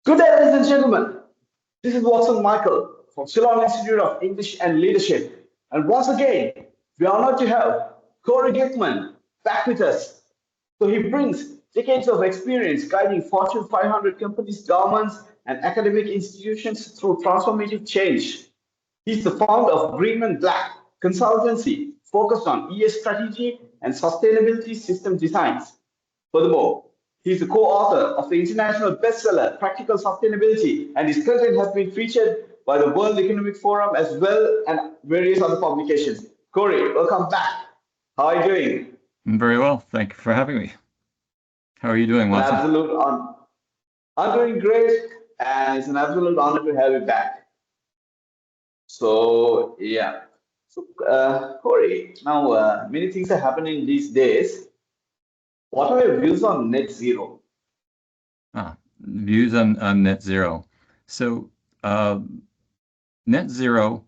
Good day, ladies and gentlemen. This is Watson Michael from Ceylon Institute of English and Leadership. And once again, we are honored to have Corey Glickman back with us. So he brings decades of experience guiding Fortune 500 companies, governments, and academic institutions through transformative change. He's the founder of Greenman Black consultancy focused on ES strategy and sustainability system designs. Furthermore, he's the co-author of the international bestseller Practical Sustainability, and his content has been featured by the World Economic Forum as well and various other publications. Corey, welcome back. How are you doing? I'm very well. Thank you for having me. How are you doing, Watson? I'm doing great, and it's an absolute honor to have you back. So, yeah. So, Corey, now many things are happening these days. What are your views on net zero? Views on net zero. So net zero,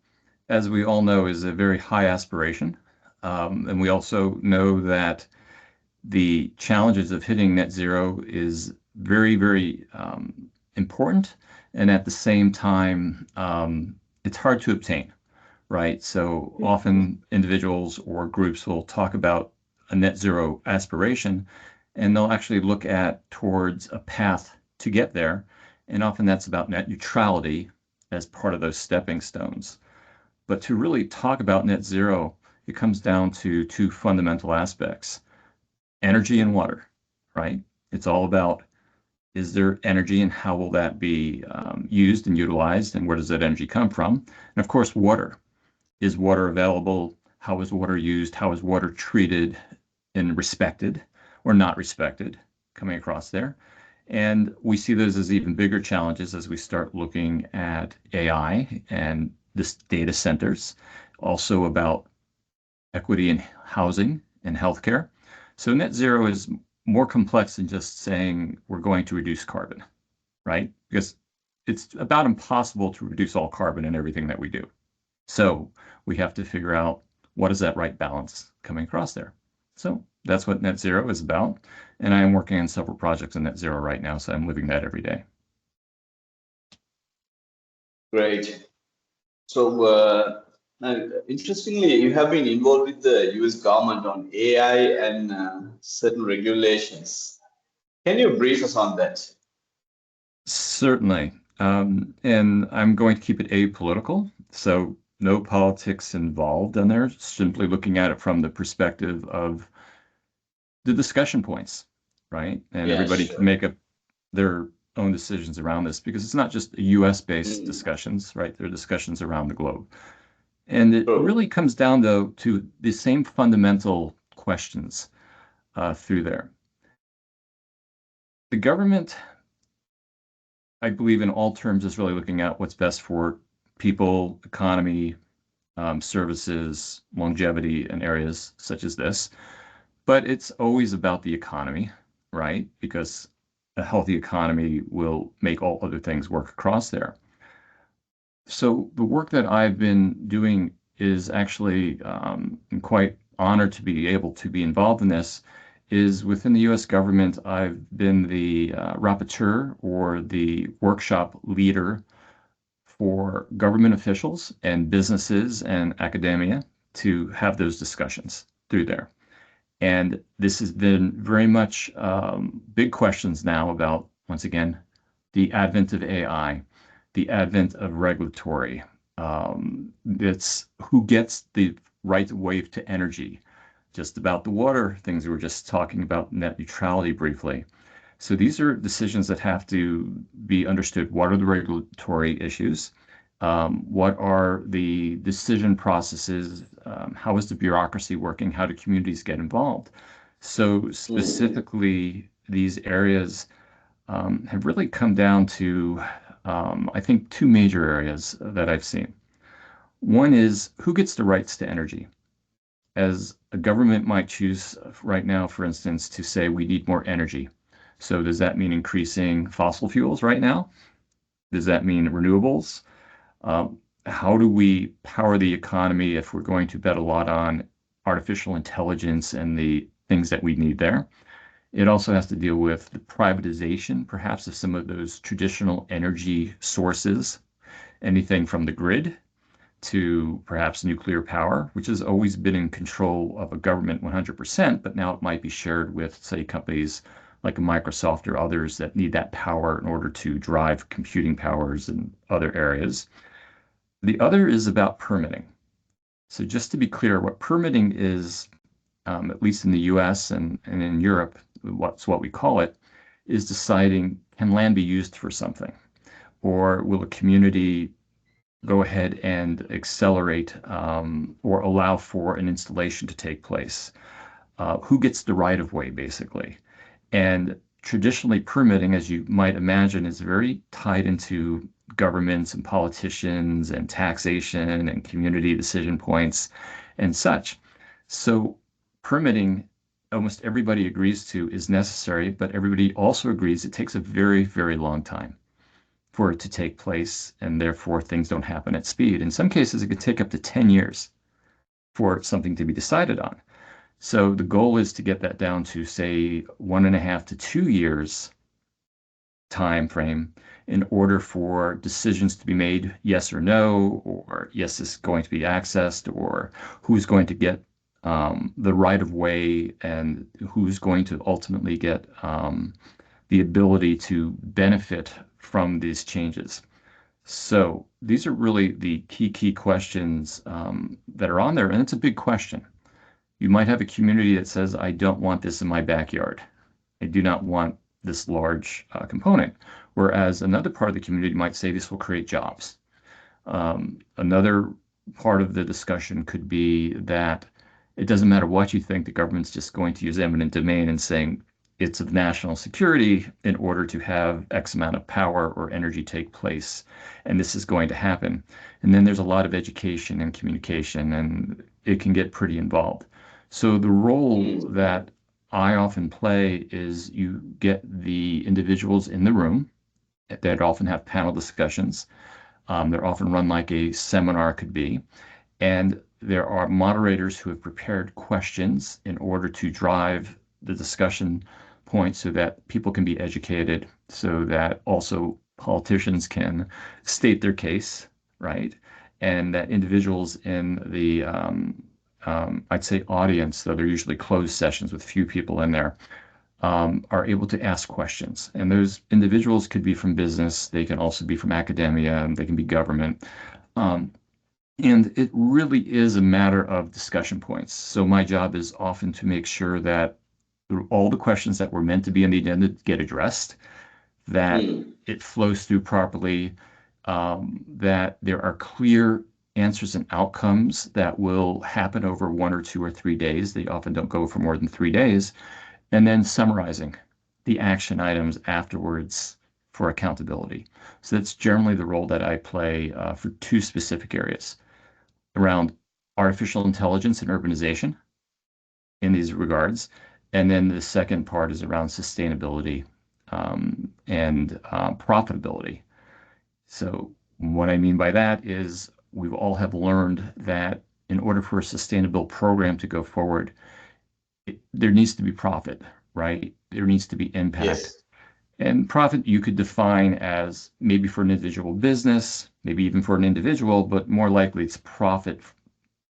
as we all know, is a very high aspiration. And we also know that the challenges of hitting net zero is very, very important. And at the same time, it's hard to obtain, right? So often individuals or groups will talk about a net zero aspiration, and they'll actually look towards a path to get there. And often that's about net neutrality as part of those stepping stones. But to really talk about net zero, it comes down to two fundamental aspects: energy and water, right? It's all about, is there energy and how will that be used and utilized, and where does that energy come from? And of course, water. Is water available? How is water used? How is water treated and respected or not respected coming across there? And we see those as even bigger challenges as we start looking at AI and this data centers, also about equity in housing and healthcare. So net zero is more complex than just saying we're going to reduce carbon, right? Because it's about impossible to reduce all carbon in everything that we do. So we have to figure out what is that right balance coming across there. So that's what net zero is about. And I am working on several projects on net zero right now, so I'm living that every day. Great. So now, interestingly, you have been involved with the US government on AI and certain regulations. Can you brief us on that? Certainly. And I'm going to keep it apolitical. So no politics involved in there, simply looking at it from the perspective of the discussion points, right? And everybody can make up their own decisions around this, because it's not just US-based discussions, right? There are discussions around the globe. And it really comes down, though, to the same fundamental questions through there. The government, I believe in all terms, is really looking at what's best for people, economy, services, longevity, and areas such as this. But it's always about the economy, right? Because a healthy economy will make all other things work across there. So the work that I've been doing is actually, I'm quite honored to be able to be involved in this, is within the US government. I've been the rapporteur, or the workshop leader, for government officials and businesses and academia to have those discussions through there. And this has been very much big questions now about, once again, the advent of AI, the advent of regulatory. It's who gets the right wave to energy, just about the water things we were just talking about, net neutrality briefly. So these are decisions that have to be understood. What are the regulatory issues? What are the decision processes? How is the bureaucracy working? How do communities get involved? So specifically, these areas have really come down to, I think, two major areas that I've seen. One is, who gets the rights to energy? As a government might choose right now, for instance, to say we need more energy. So does that mean increasing fossil fuels right now? Does that mean renewables? How do we power the economy if we're going to bet a lot on artificial intelligence and the things that we need there? It also has to deal with the privatization, perhaps, of some of those traditional energy sources, anything from the grid to perhaps nuclear power, which has always been in control of a government 100%, but now it might be shared with, say, companies like a Microsoft or others that need that power in order to drive computing powers in other areas. The other is about permitting. So just to be clear, what permitting is, at least in the US and in Europe, what's what we call it, is deciding, can land be used for something? Or will a community go ahead and accelerate or allow for an installation to take place? Who gets the right of way, basically? And traditionally, permitting, as you might imagine, is very tied into governments and politicians and taxation and community decision points and such. So, permitting, almost everybody agrees to, is necessary, but everybody also agrees it takes a very, very long time for it to take place, and therefore things don't happen at speed. In some cases, it could take up to 10 years for something to be decided on. So the goal is to get that down to, say, 1.5 to 2 years time frame in order for decisions to be made, yes or no, or yes, this is going to be accessed, or who's going to get the right of way, and who's going to ultimately get the ability to benefit from these changes. So these are really the key questions that are on there, and it's a big question. You might have a community that says, I don't want this in my backyard. I do not want this large component. Whereas another part of the community might say this will create jobs. Another part of the discussion could be that it doesn't matter what you think, the government's just going to use eminent domain and saying it's of national security in order to have X amount of power or energy take place, and this is going to happen. And then there's a lot of education and communication, and it can get pretty involved. So the role that I often play is you get the individuals in the room that often have panel discussions. They're often run like a seminar could be. And there are moderators who have prepared questions in order to drive the discussion point so that people can be educated, so that also politicians can state their case, right? And that individuals in the, I'd say, audience, though they're usually closed sessions with few people in there, are able to ask questions. And those individuals could be from business, they can also be from academia, and they can be government. And it really is a matter of discussion points. So my job is often to make sure that all the questions that were meant to be on the agenda get addressed, that it flows through properly, that there are clear answers and outcomes that will happen over 1 or 2 or 3 days. They often don't go for more than 3 days. And then summarizing the action items afterwards for accountability. So that's generally the role that I play for 2 specific areas around artificial intelligence and urbanization in these regards. And then the second part is around sustainability and profitability. So what I mean by that is we all have learned that in order for a sustainable program to go forward, there needs to be profit, right? There needs to be impact. Yes. And profit you could define as maybe for an individual business, maybe even for an individual, but more likely it's profit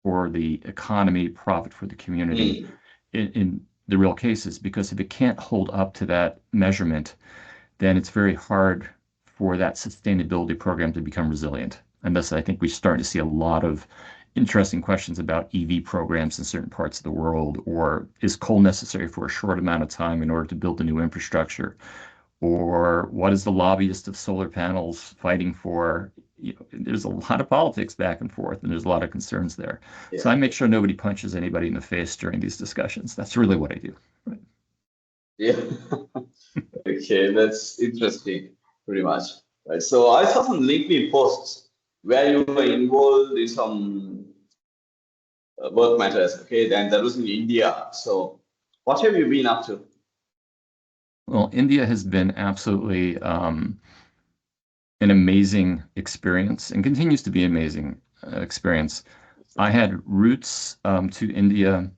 for the economy, profit for the community in the real cases. Because if it can't hold up to that measurement, then it's very hard for that sustainability program to become resilient. And thus, I think we're starting to see a lot of interesting questions about EV programs in certain parts of the world, or is coal necessary for a short amount of time in order to build the new infrastructure? Or what is the lobbyist of solar panels fighting for? There's a lot of politics back and forth, and there's a lot of concerns there. Yeah. So I make sure nobody punches anybody in the face during these discussions. That's really what I do. Right. Yeah. Okay, that's interesting, pretty much. Right. So I saw some LinkedIn posts where you were involved in some work matters. Okay, then that was in India. So what have you been up to? Well, India has been absolutely an amazing experience and continues to be an amazing experience. I had roots to India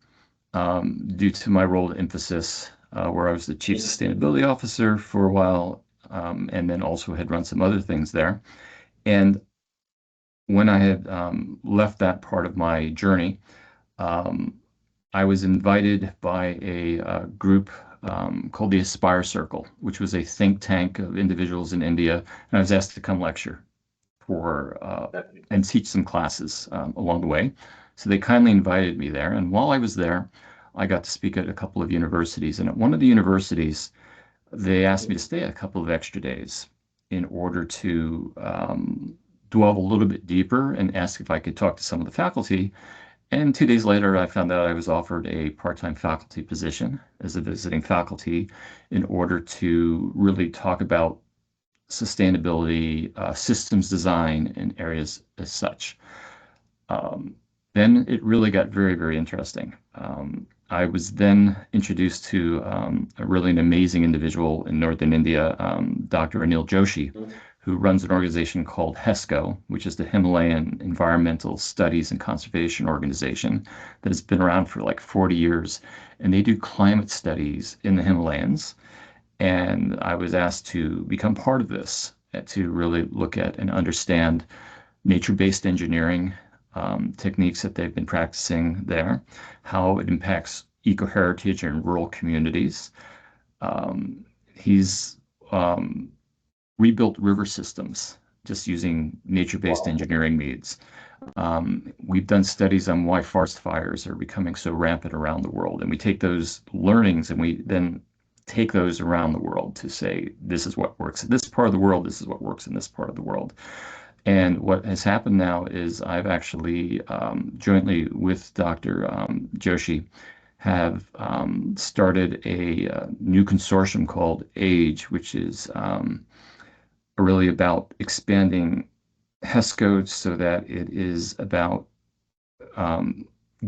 due to my role at Infosys. where I was the chief sustainability officer for a while, and then also had run some other things there. And when I had left that part of my journey, um, I was invited by a group called the Aspire Circle, which was a think tank of individuals in India, and I was asked to come lecture for and teach some classes along the way. So they kindly invited me there, and while I was there, I got to speak at a couple of universities. And at one of the universities, they asked me to stay a couple of extra days in order to delve a little bit deeper and ask if I could talk to some of the faculty. And 2 days later, I found out I was offered a part-time faculty position as a visiting faculty in order to really talk about sustainability, systems design, and areas as such. Um, then it really got very, very interesting. I was then introduced to a really an amazing individual in northern India, Dr. Anil Joshi, who runs an organization called HESCO, which is the Himalayan Environmental Studies and Conservation Organization that has been around for like 40 years. And they do climate studies in the Himalayas. And I was asked to become part of this, to really look at and understand nature-based engineering techniques that they've been practicing there, how it impacts eco-heritage and rural communities. He's rebuilt river systems just using nature-based engineering means. We've done studies on why forest fires are becoming so rampant around the world, and we take those learnings and we then take those around the world to say, this is what works in this part of the world, this is what works in this part of the world. And what has happened now is I've actually, jointly with Dr. Joshi, have started a new consortium called AIGE, which is really about expanding HESCO so that it is about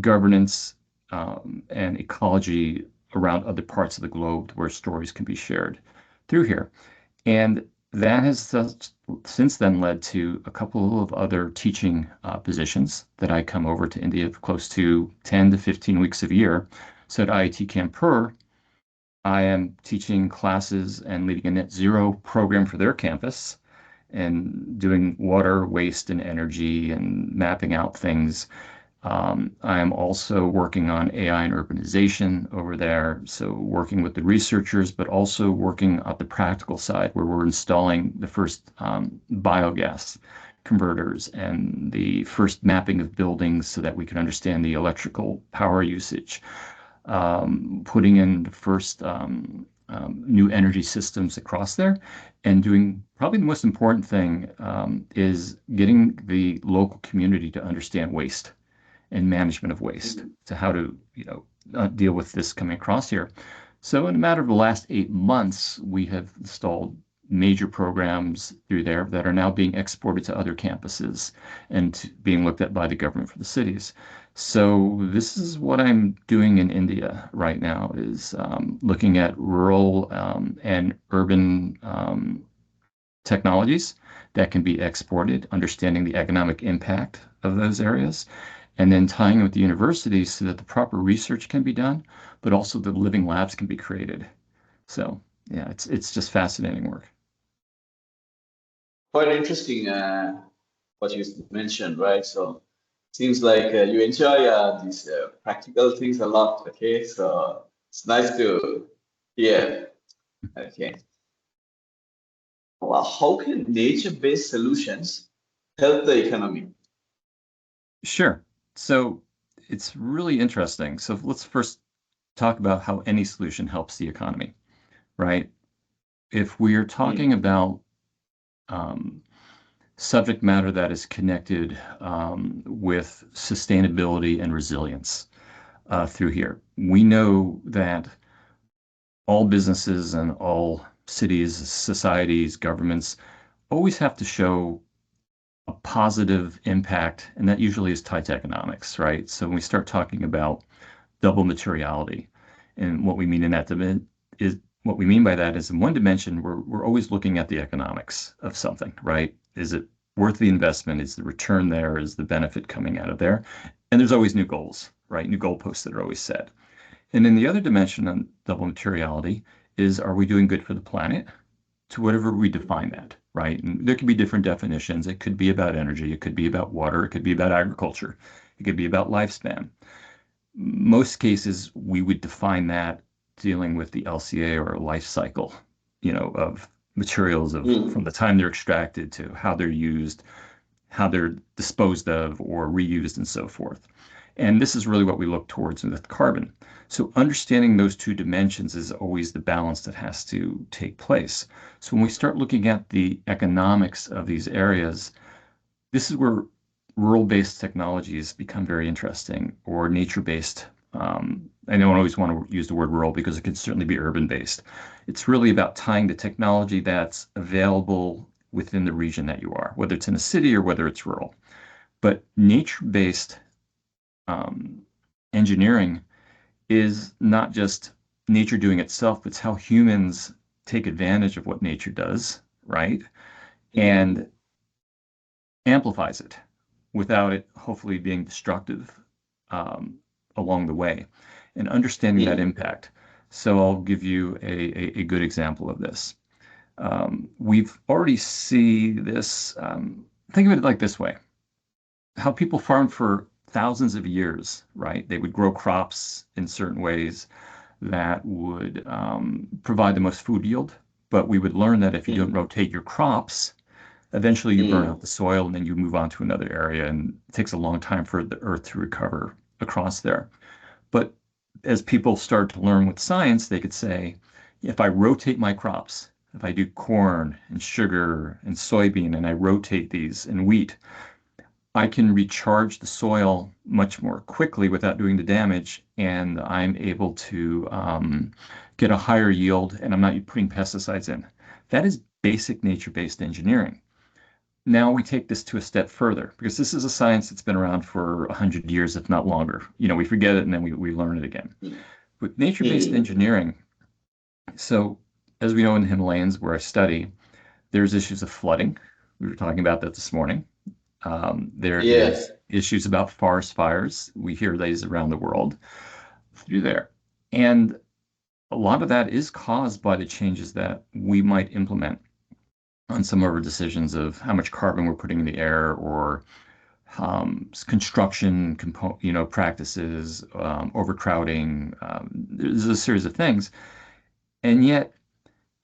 governance and ecology around other parts of the globe where stories can be shared through here. And that has since then led to a couple of other teaching positions that I come over to India for close to 10 to 15 weeks a year. So at IIT Kanpur, I am teaching classes and leading a net zero program for their campus and doing water, waste, and energy and mapping out things. I am also working on AI and urbanization over there. So working with the researchers, but also working at the practical side where we're installing the first biogas converters and the first mapping of buildings so that we can understand the electrical power usage, putting in the first new energy systems across there, and doing probably the most important thing is getting the local community to understand waste and management of waste, to how to deal with this coming across here. So in a matter of the last 8 months, we have installed major programs through there that are now being exported to other campuses and being looked at by the government for the cities. So this is what I'm doing in India right now, is looking at rural and urban technologies that can be exported, understanding the economic impact of those areas, and then tying with the universities so that the proper research can be done, but also the living labs can be created. So yeah, it's just fascinating work. Quite interesting what you mentioned, right? So seems like you enjoy these practical things a lot. Okay, so it's nice to hear. Okay, well, how can nature-based solutions help the economy? Sure. So it's really interesting. So let's first talk about how any solution helps the economy, right? If we are talking about subject matter that is connected with sustainability and resilience through here, we know that all businesses and all cities, societies, governments always have to show a positive impact, and that usually is tied to economics, right? So when we start talking about double materiality, and what we mean in that is what we mean by that is in one dimension, we're always looking at the economics of something, right? Is it worth the investment? Is the return there? Is the benefit coming out of there? And there's always new goals, right? New goalposts that are always set. And then the other dimension on double materiality is, are we doing good for the planet? To whatever we define that, right? And there could be different definitions. It could be about energy. It could be about water. It could be about agriculture. It could be about lifespan. Most cases, we would define that dealing with the LCA or life cycle, of materials from the time they're extracted to how they're used, how they're disposed of or reused and so forth. And this is really what we look towards with carbon. So understanding those two dimensions is always the balance that has to take place. So when we start looking at the economics of these areas, this is where rural-based technologies become very interesting, or nature-based. I don't always want to use the word rural because it could certainly be urban-based. It's really about tying the technology that's available within the region that you are, whether it's in a city or whether it's rural. But nature-based engineering is not just nature doing itself, but it's how humans take advantage of what nature does, right? And amplifies it without it hopefully being destructive along the way, and understanding that impact. So I'll give you a good example of this. We've already see this, think of it like this way, how people farmed for thousands of years, right? They would grow crops in certain ways that would provide the most food yield, but we would learn that if you don't rotate your crops, eventually you burn out the soil and then you move on to another area, and it takes a long time for the earth to recover across there. But as people start to learn with science, they could say, if I rotate my crops, if I do corn and sugar and soybean and I rotate these and wheat, I can recharge the soil much more quickly without doing the damage, and I'm able to get a higher yield, and I'm not putting pesticides in. That is basic nature-based engineering. Now we take this to a step further, because this is a science that's been around for 100 years, if not longer. We forget it and then we learn it again. With nature-based engineering, so as we know in the Himalayas where I study, there's issues of flooding. We were talking about that this morning. There is issues about forest fires. We hear these around the world through there. And a lot of that is caused by the changes that we might implement on some of our decisions of how much carbon we're putting in the air, or construction practices, overcrowding. There's a series of things. And yet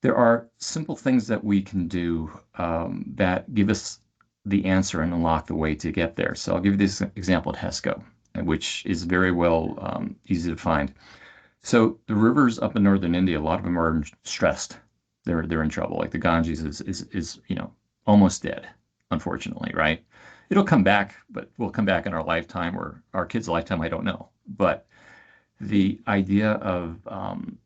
there are simple things that we can do that give us the answer and unlock the way to get there. So I'll give you this example at HESCO, which is very well easy to find. So the rivers up in northern India, a lot of them are stressed. They're in trouble. Like the Ganges is almost dead, unfortunately, right? It'll come back, but will come back in our lifetime or our kids' lifetime, I don't know. But the idea of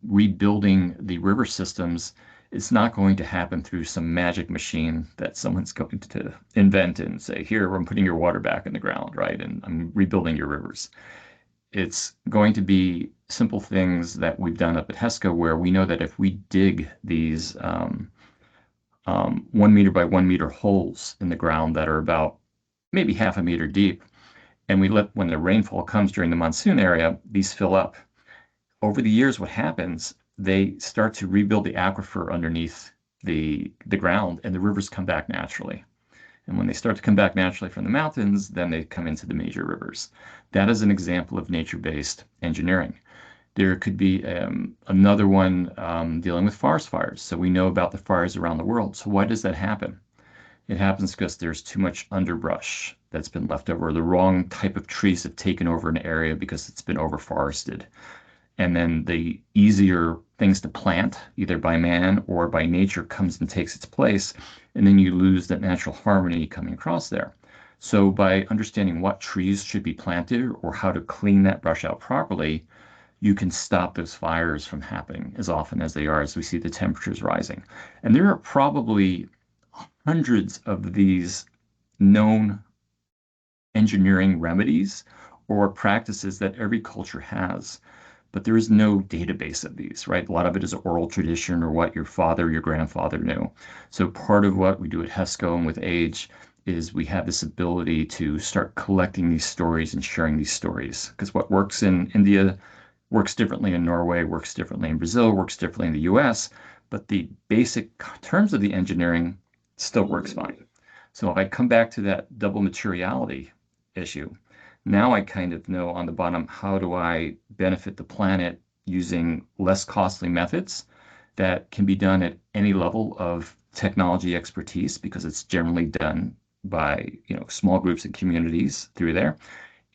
rebuilding the river systems is not going to happen through some magic machine that someone's going to invent and say, here, I'm putting your water back in the ground, right? And I'm rebuilding your rivers. It's going to be simple things that we've done up at HESCO, where we know that if we dig these 1 meter by 1 meter holes in the ground that are about maybe half a meter deep, and when the rainfall comes during the monsoon area, these fill up. Over the years, what happens, they start to rebuild the aquifer underneath the ground, and the rivers come back naturally. And when they start to come back naturally from the mountains, then they come into the major rivers. That is an example of nature-based engineering. There could be another one dealing with forest fires. So we know about the fires around the world. So why does that happen? It happens because there's too much underbrush that's been left over. The wrong type of trees have taken over an area because it's been overforested. And then the easier things to plant, either by man or by nature, comes and takes its place. And then you lose that natural harmony coming across there. So by understanding what trees should be planted or how to clean that brush out properly, you can stop those fires from happening as often as they are, as we see the temperatures rising. And there are probably hundreds of these known engineering remedies or practices that every culture has, but there is no database of these, right? A lot of it is oral tradition or what your father, your grandfather knew. So part of what we do at HESCO and with AGE is we have this ability to start collecting these stories and sharing these stories, because what works in India works differently in Norway, works differently in Brazil, works differently in the US, but the basic terms of the engineering still works fine. So if I come back to that double materiality issue, now I kind of know on the bottom, how do I benefit the planet using less costly methods that can be done at any level of technology expertise, because it's generally done by, small groups and communities through there.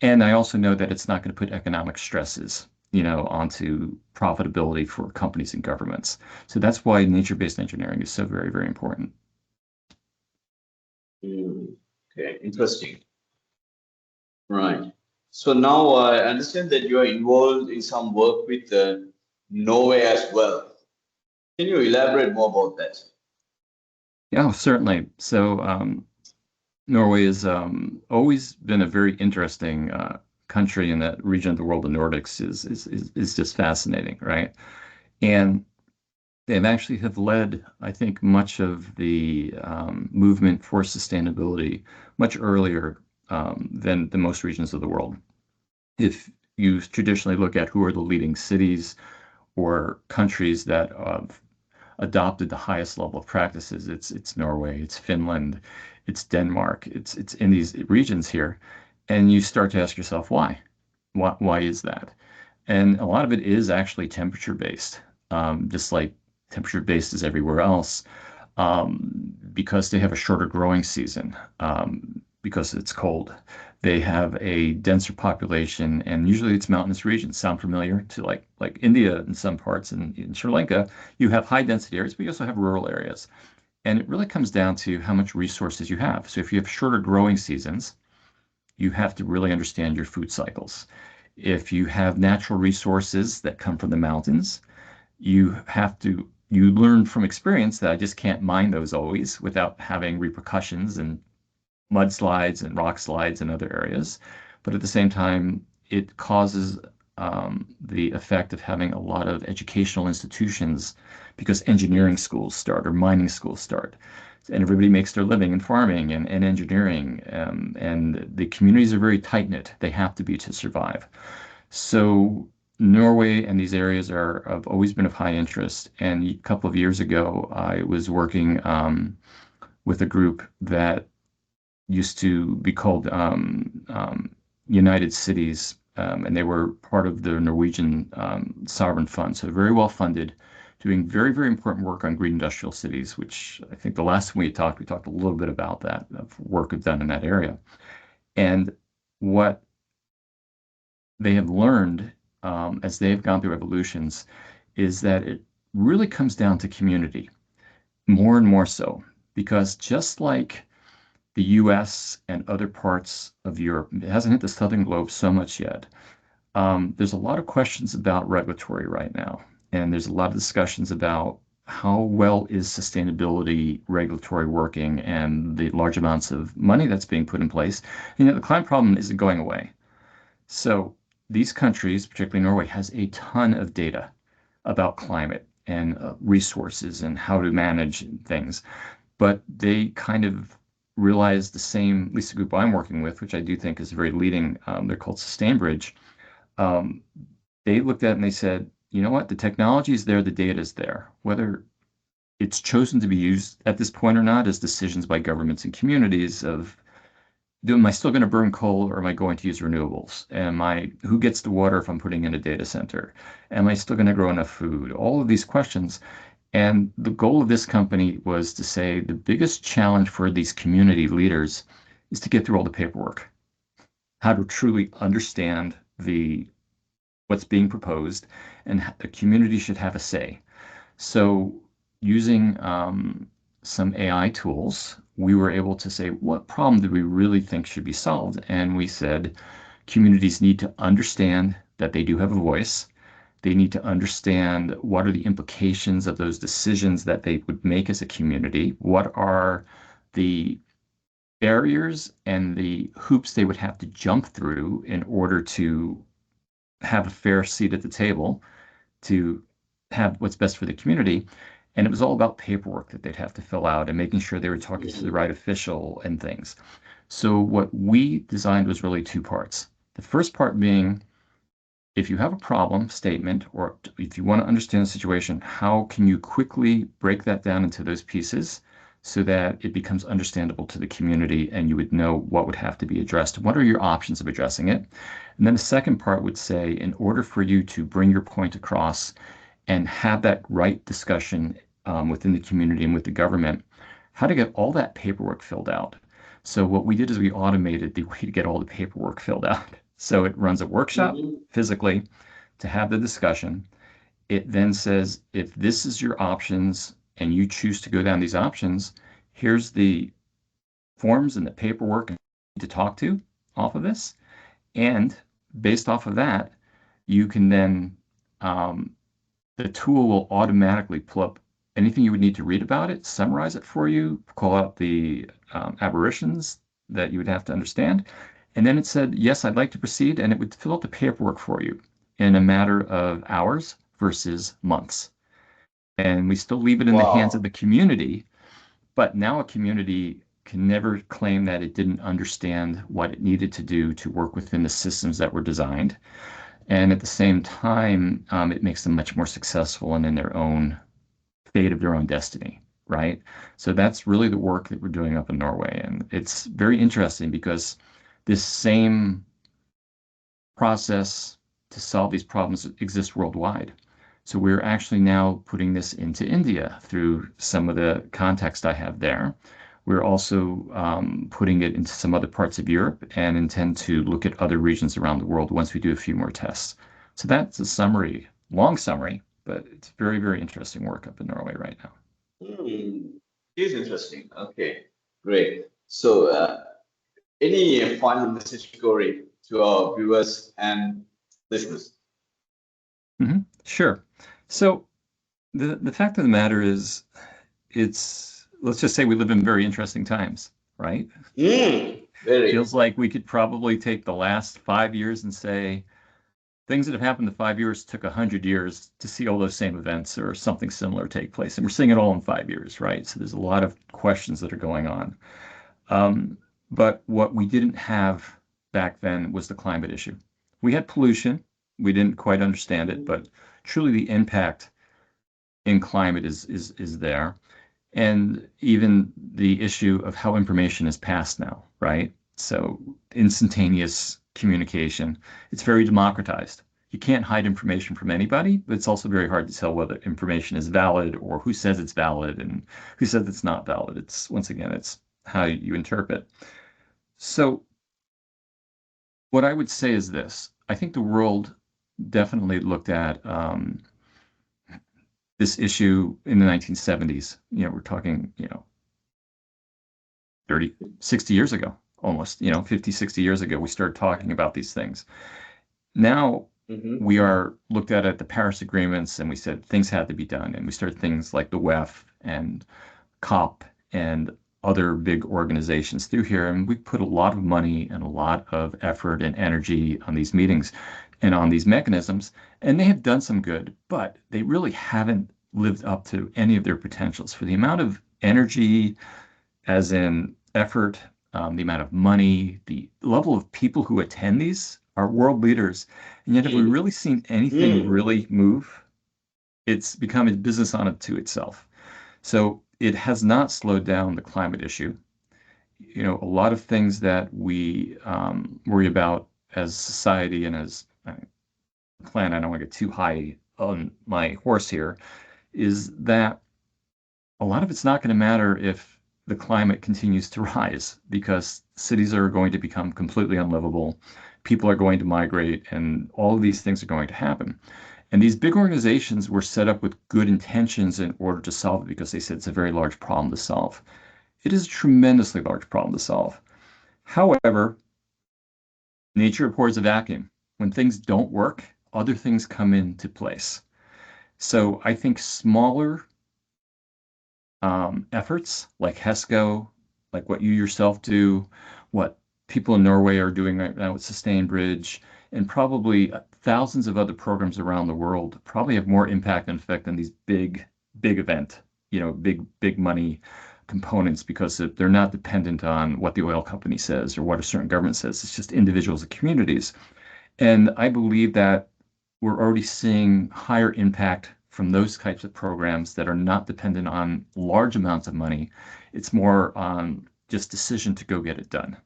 And I also know that it's not going to put economic stresses, onto profitability for companies and governments. So that's why nature-based engineering is so very, very important. Okay, interesting. Right. So now I understand that you are involved in some work with Norway as well. Can you elaborate more about that? Yeah, certainly. So Norway has always been a very interesting country in that region of the world. The Nordics is just fascinating, right? And they've actually have led, I think, much of the movement for sustainability much earlier than the most regions of the world. If you traditionally look at who are the leading cities or countries that have adopted the highest level of practices, it's Norway, it's Finland, it's Denmark, it's in these regions here, and you start to ask yourself why. Why is that? And a lot of it is actually temperature based, just like temperature based is everywhere else, because they have a shorter growing season, because it's cold. They have a denser population, and usually it's mountainous regions. Sound familiar to like India in some parts, and in Sri Lanka, you have high density areas, but you also have rural areas. And it really comes down to how much resources you have. So if you have shorter growing seasons, you have to really understand your food cycles. If you have natural resources that come from the mountains, you learn from experience that I just can't mine those always without having repercussions and mudslides and rock slides in other areas. But at the same time, it causes the effect of having a lot of educational institutions, because engineering schools start or mining schools start. And everybody makes their living in farming and engineering. And the communities are very tight knit. They have to be to survive. So Norway and these areas have always been of high interest. And a couple of years ago, I was working with a group that used to be called United Cities, and they were part of the Norwegian sovereign fund. So very well funded, doing very, very important work on green industrial cities, which I think the last time we talked a little bit about that, of work we've done in that area. And what they have learned as they've gone through evolutions is that it really comes down to community, more and more so, because just like the US and other parts of Europe, it hasn't hit the southern globe so much yet. There's a lot of questions about regulatory right now, and there's a lot of discussions about how well is sustainability regulatory working and the large amounts of money that's being put in place. The climate problem isn't going away. So these countries, particularly Norway, has a ton of data about climate and resources and how to manage things. But they kind of realize the same, at least the group I'm working with, which I do think is very leading, they're called SustainBridge. Um, they looked at it and they said, you know what, the technology is there, the data is there. Whether it's chosen to be used at this point or not is decisions by governments and communities of, am I still going to burn coal, or am I going to use renewables? Who gets the water if I'm putting in a data center? Am I still going to grow enough food? All of these questions. And the goal of this company was to say the biggest challenge for these community leaders is to get through all the paperwork, how to truly understand what's being proposed, and the community should have a say. So using some AI tools, we were able to say, what problem do we really think should be solved? And we said, communities need to understand that they do have a voice. They need to understand what are the implications of those decisions that they would make as a community. What are the barriers and the hoops they would have to jump through in order to have a fair seat at the table, to have what's best for the community. And it was all about paperwork that they'd have to fill out and making sure they were talking to the right official and things. So what we designed was really two parts. The first part being if you have a problem statement, or if you want to understand the situation, how can you quickly break that down into those pieces so that it becomes understandable to the community and you would know what would have to be addressed? What are your options of addressing it? And then the second part would say, in order for you to bring your point across and have that right discussion within the community and with the government, how to get all that paperwork filled out. So what we did is we automated the way to get all the paperwork filled out. So it runs a workshop Mm-hmm. physically to have the discussion. It then says, if this is your options and you choose to go down these options, here's the forms and the paperwork to talk to off of this. And based off of that, you can then, the tool will automatically pull up anything you would need to read about it, summarize it for you, call out the aberrations that you would have to understand. And then it said, yes, I'd like to proceed. And it would fill out the paperwork for you in a matter of hours versus months. And we still leave it in the hands of Wow. the community, but now a community can never claim that it didn't understand what it needed to do to work within the systems that were designed. And at the same time, it makes them much more successful and in their own fate of their own destiny, right? So that's really the work that we're doing up in Norway. And it's very interesting because this same process to solve these problems exists worldwide. So we're actually now putting this into India through some of the context I have there. We're also putting it into some other parts of Europe and intend to look at other regions around the world once we do a few more tests. So that's a summary, long summary, but it's very, very interesting work up in Norway right now. Hmm. Is interesting. Okay, great. So, any final message, Corey, to our viewers and listeners? Sure. So the fact of the matter is, let's just say we live in very interesting times, right? Very. Feels like we could probably take the last 5 years and say things that have happened in 5 years took 100 years to see all those same events or something similar take place. And we're seeing it all in 5 years, right? So there's a lot of questions that are going on. Um, but what we didn't have back then was the climate issue. We had pollution. We didn't quite understand it, but truly the impact in climate is there. And even the issue of how information is passed now, right? So instantaneous communication, it's very democratized. You can't hide information from anybody, but it's also very hard to tell whether information is valid or who says it's valid and who says it's not valid. It's, once again, it's how you interpret. So what I would say is this. I think the world definitely looked at this issue in the 1970s. We're talking, 30, 60 years ago, almost, 50, 60 years ago, we started talking about these things. Now Mm-hmm. we are looked at the Paris agreements and we said things had to be done. And we started things like the WEF and COP and other big organizations through here. And we put a lot of money and a lot of effort and energy on these meetings and on these mechanisms. And they have done some good, but they really haven't lived up to any of their potentials for the amount of energy, as in effort, the amount of money, the level of people who attend these are world leaders. And yet, have we really seen anything Mm. really move? It's become a business unto itself. So it has not slowed down the climate issue. A lot of things that we worry about as society and as a planet, I don't want to get too high on my horse here, is that a lot of it's not going to matter if the climate continues to rise because cities are going to become completely unlivable. People are going to migrate, and all of these things are going to happen. And these big organizations were set up with good intentions in order to solve it because they said it's a very large problem to solve. It is a tremendously large problem to solve. However, nature abhors a vacuum. When things don't work, other things come into place. So I think smaller efforts like HESCO, like what you yourself do, what people in Norway are doing right now with Sustain Bridge, and probably thousands of other programs around the world probably have more impact and effect than these big event, big money components because they're not dependent on what the oil company says or what a certain government says. It's just individuals and communities. And I believe that we're already seeing higher impact from those types of programs that are not dependent on large amounts of money. It's more on just decision to go get it done,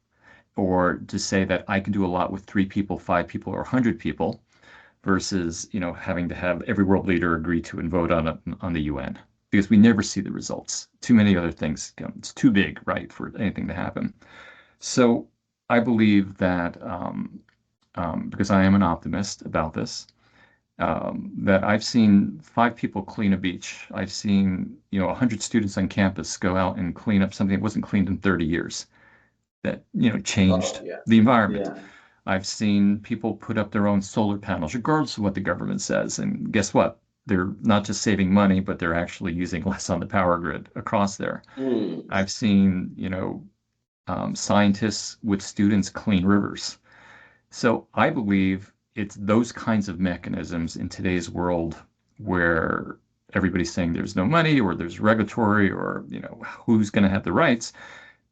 or to say that I can do a lot with 3 people, 5 people, or 100 people, versus having to have every world leader agree to and vote on the UN, because we never see the results. Too many other things. It's too big, right, for anything to happen. So I believe that because I am an optimist about this, that I've seen 5 people clean a beach. I've seen 100 students on campus go out and clean up something that wasn't cleaned in 30 years. That changed Yeah. the environment. Yeah. I've seen people put up their own solar panels, regardless of what the government says. And guess what? They're not just saving money, but they're actually using less on the power grid across there. I've seen, scientists with students clean rivers. So I believe it's those kinds of mechanisms in today's world where everybody's saying there's no money, or there's regulatory, or who's going to have the rights.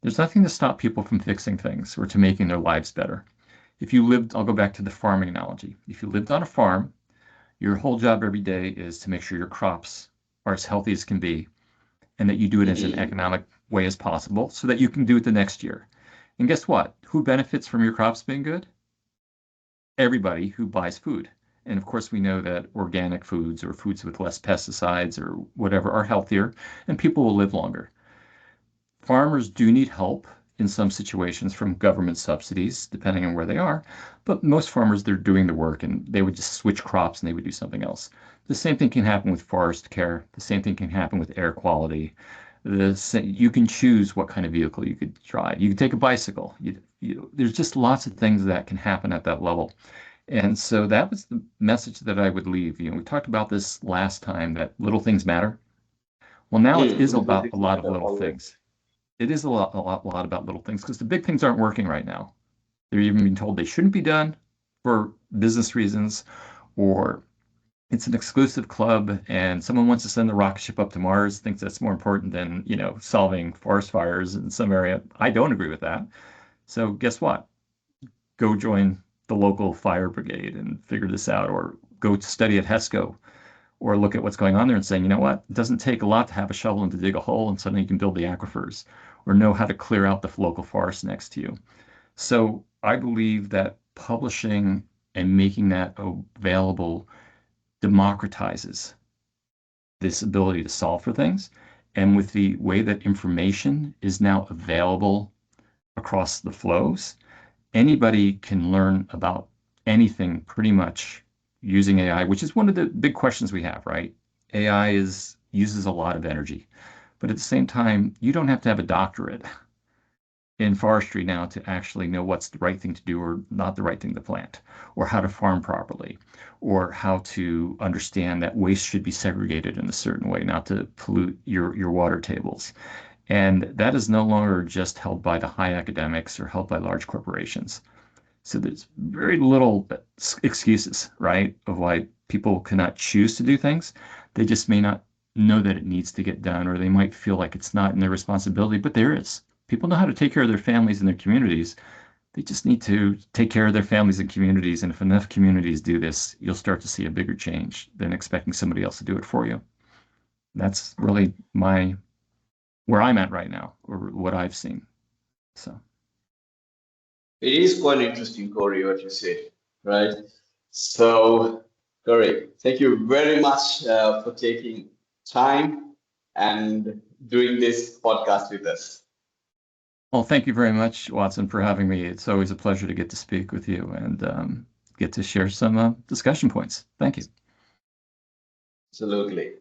There's nothing to stop people from fixing things or to making their lives better. If you lived, I'll go back to the farming analogy. If you lived on a farm, your whole job every day is to make sure your crops are as healthy as can be, and that you do it as an economic way as possible so that you can do it the next year. And guess what? Who benefits from your crops being good? Everybody who buys food. And of course, we know that organic foods, or foods with less pesticides or whatever, are healthier, and people will live longer. Farmers do need help in some situations from government subsidies, depending on where they are. But most farmers, they're doing the work, and they would just switch crops and they would do something else. The same thing can happen with forest care. The same thing can happen with air quality. You can choose what kind of vehicle you could drive. You can take a bicycle. There's just lots of things that can happen at that level. And so that was the message that I would leave. We talked about this last time, that little things matter. Well, now it is about a lot of little things. It is a lot about little things, because the big things aren't working right now. They're even being told they shouldn't be done for business reasons, or it's an exclusive club and someone wants to send the rocket ship up to Mars, thinks that's more important than, solving forest fires in some area. I don't agree with that. So guess what? Go join the local fire brigade and figure this out, or go to study at HESCO, or look at what's going on there and saying, you know what? It doesn't take a lot to have a shovel and to dig a hole, and suddenly you can build the aquifers, or know how to clear out the local forest next to you. So I believe that publishing and making that available democratizes this ability to solve for things. And with the way that information is now available across the flows, anybody can learn about anything pretty much using AI, which is one of the big questions we have, right? AI uses a lot of energy, but at the same time, you don't have to have a doctorate in forestry now to actually know what's the right thing to do or not the right thing to plant, or how to farm properly, or how to understand that waste should be segregated in a certain way, not to pollute your water tables. And that is no longer just held by the high academics or held by large corporations. So there's very little excuses, right, of why people cannot choose to do things. They just may not know that it needs to get done, or they might feel like it's not in their responsibility, but there is. People know how to take care of their families and their communities. They just need to take care of their families and communities. And if enough communities do this, you'll start to see a bigger change than expecting somebody else to do it for you. That's really where I'm at right now, or what I've seen. So it is quite interesting, Corey, what you said, right? So, Corey, thank you very much for taking time and doing this podcast with us. Well, thank you very much, Watson, for having me. It's always a pleasure to get to speak with you and get to share some discussion points. Thank you. Absolutely.